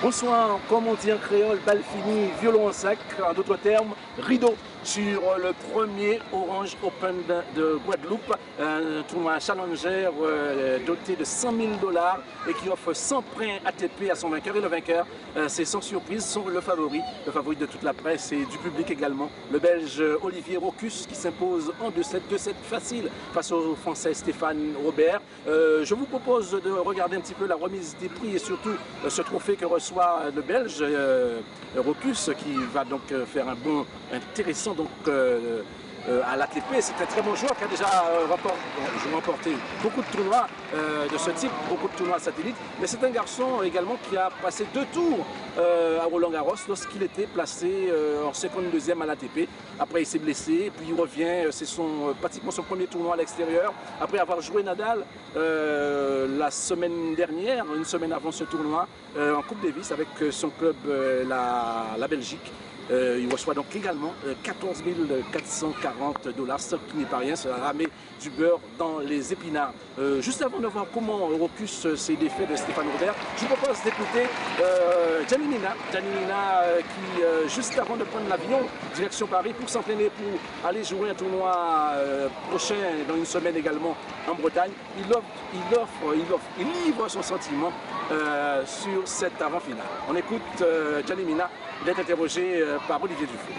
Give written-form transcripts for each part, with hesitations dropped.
Bonsoir, comme on dit en créole, balle finie, violon en sac, en d'autres termes, rideau sur le premier Orange Open de Guadeloupe, un tournoi challenger doté de 100 000 $ et qui offre 100 prêts ATP à son vainqueur. Et le vainqueur, c'est sans surprise, le favori de toute la presse et du public également, le Belge Olivier Rocus qui s'impose en 2-7 facile face au Français Stéphane Robert. Je vous propose de regarder un petit peu la remise des prix et surtout ce trophée que reçoit le Belge Rocus qui va donc faire un bond intéressant donc, à l'ATP. C'est un très bon joueur qui a déjà remporté beaucoup de tournois de ce type, beaucoup de tournois satellites, mais c'est un garçon également qui a passé 2 tours à Roland-Garros lorsqu'il était placé en 52e à l'ATP. Après il s'est blessé, puis il revient, c'est pratiquement son premier tournoi à l'extérieur, après avoir joué Nadal la semaine dernière, une semaine avant ce tournoi, en Coupe Davis avec son club, la Belgique. Il reçoit donc également 14 440 $, ce qui n'est pas rien, ça a ramé du beurre dans les épinards. Juste avant de voir comment Rocus s'est défait de Stéphane Robert, je vous propose d'écouter Gianni Nina qui, juste avant de prendre l'avion, direction Paris pour s'entraîner, pour aller jouer un tournoi prochain, dans une semaine également, en Bretagne, il livre son sentiment sur cette avant-finale. On écoute Gianni Nina, il est interrogé par Olivier Dufour.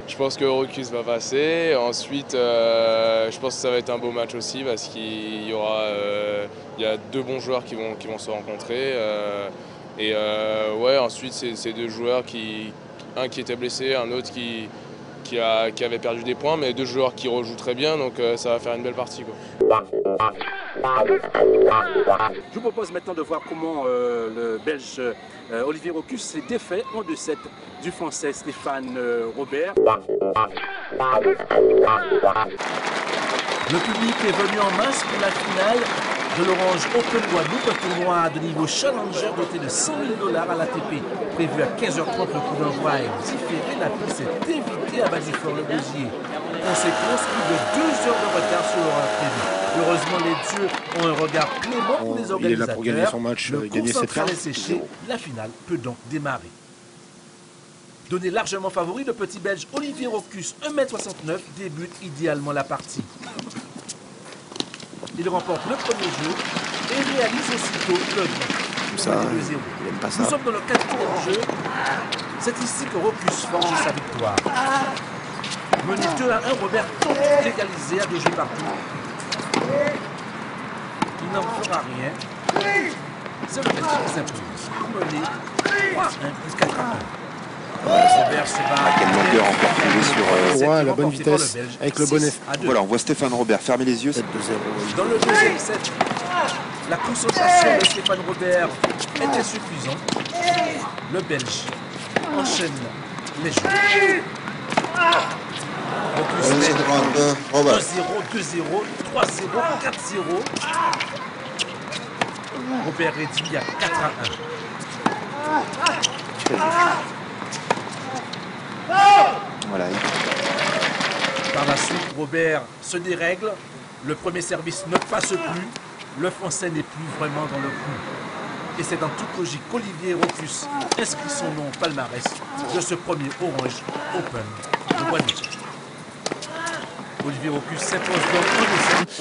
Je pense que Rocus va passer. Ensuite, je pense que ça va être un beau match aussi parce qu'il y a 2 bons joueurs qui vont se rencontrer. Ouais, ensuite, c'est 2 joueurs un qui était blessé, un autre qui avait perdu des points, mais 2 joueurs qui rejouent très bien, donc ça va faire une belle partie, quoi. Je vous propose maintenant de voir comment le Belge Olivier Rocus s'est défait en 2-7 du Français Stéphane Robert. Le public est venu en masse pour la finale de l'Orange Open Guadeloupe, un tournoi de niveau challenger doté de 100 000 $ à l'ATP. Prévu à 15h30, le coup d'envoi est différé, la piste est évitée à Bazifort-le-Béziers. Conséquence, plus de 2 heures de retard sur l'horaire prévu. Heureusement, les dieux ont un regard clément pour les organisateurs. Il est là pour gagner son match, gagner cette finale est séché, la finale peut donc démarrer. Donné largement favori, le petit Belge Olivier Rocus, 1,69 m, débute idéalement la partie. Il remporte le premier jeu et réalise aussitôt le but. Ça, il aime pas ça. Nous sommes dans le 4e jeu. C'est ici que Rocus franchit sa victoire. Mené 2-1, Robert tente d'égaliser à 2 jeux partout. Il n'en fera rien. C'est le Belge qui s'impose. Mené 3-1 plus 4-1. Robert se bat. Quelle longueur encore trouvée sur la bonne vitesse avec le bon effet. Voilà, on voit Stéphane Robert fermer les yeux. 7-2-0. Dans le deuxième set, la concentration de Stéphane Robert était suffisante. Le Belge enchaîne les jeux. Rocus mène 1-0, 2-0, 3-0, 4-0. Robert réduit à 4-1. Voilà. Par la suite, Robert se dérègle. Le premier service ne passe plus. Le Français n'est plus vraiment dans le coup. Et c'est en toute logique qu'Olivier Rocus inscrit son nom au palmarès de ce premier Orange Open de Guadeloupe. Olivier Rocus s'impose donc.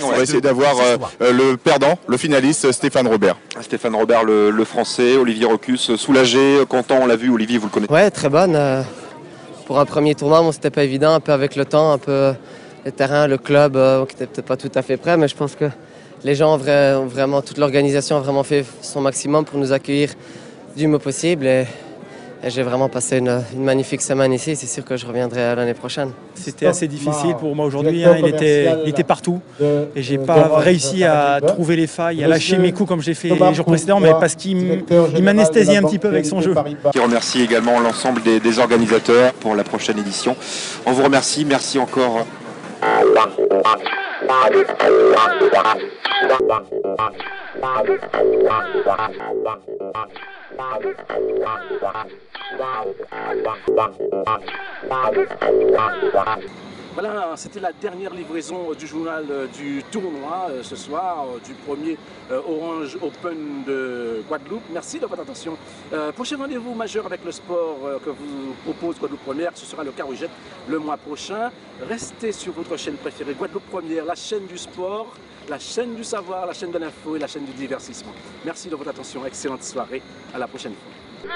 On va essayer d'avoir le perdant, le finaliste, Stéphane Robert. Stéphane Robert, le français, Olivier Rocus, soulagé, content, on l'a vu, Olivier, vous le connaissez. Ouais, très bonne. Pour un premier tournoi, bon, c'était pas évident, un peu avec le temps, un peu le terrain, le club, qui n'était peut-être pas tout à fait prêt, mais je pense que les gens ont vraiment, toute l'organisation a vraiment fait son maximum pour nous accueillir du mieux possible. Et j'ai vraiment passé une magnifique semaine ici. C'est sûr que je reviendrai l'année prochaine. C'était assez difficile pour moi aujourd'hui. Il était partout. Et j'ai pas réussi à trouver les failles, à lâcher mes coups comme j'ai fait les jours précédents, mais parce qu'il m'anesthésiait un petit peu avec son jeu. Je remercie également l'ensemble des organisateurs pour la prochaine édition. On vous remercie. Merci encore. Voilà, c'était la dernière livraison du journal du tournoi ce soir, du premier Orange Open de Guadeloupe. Merci de votre attention. Prochain rendez-vous majeur avec le sport que vous propose Guadeloupe Première, ce sera le Caroujet le mois prochain. Restez sur votre chaîne préférée, Guadeloupe Première, la chaîne du sport, la chaîne du savoir, la chaîne de l'info et la chaîne du divertissement. Merci de votre attention, excellente soirée, à la prochaine fois.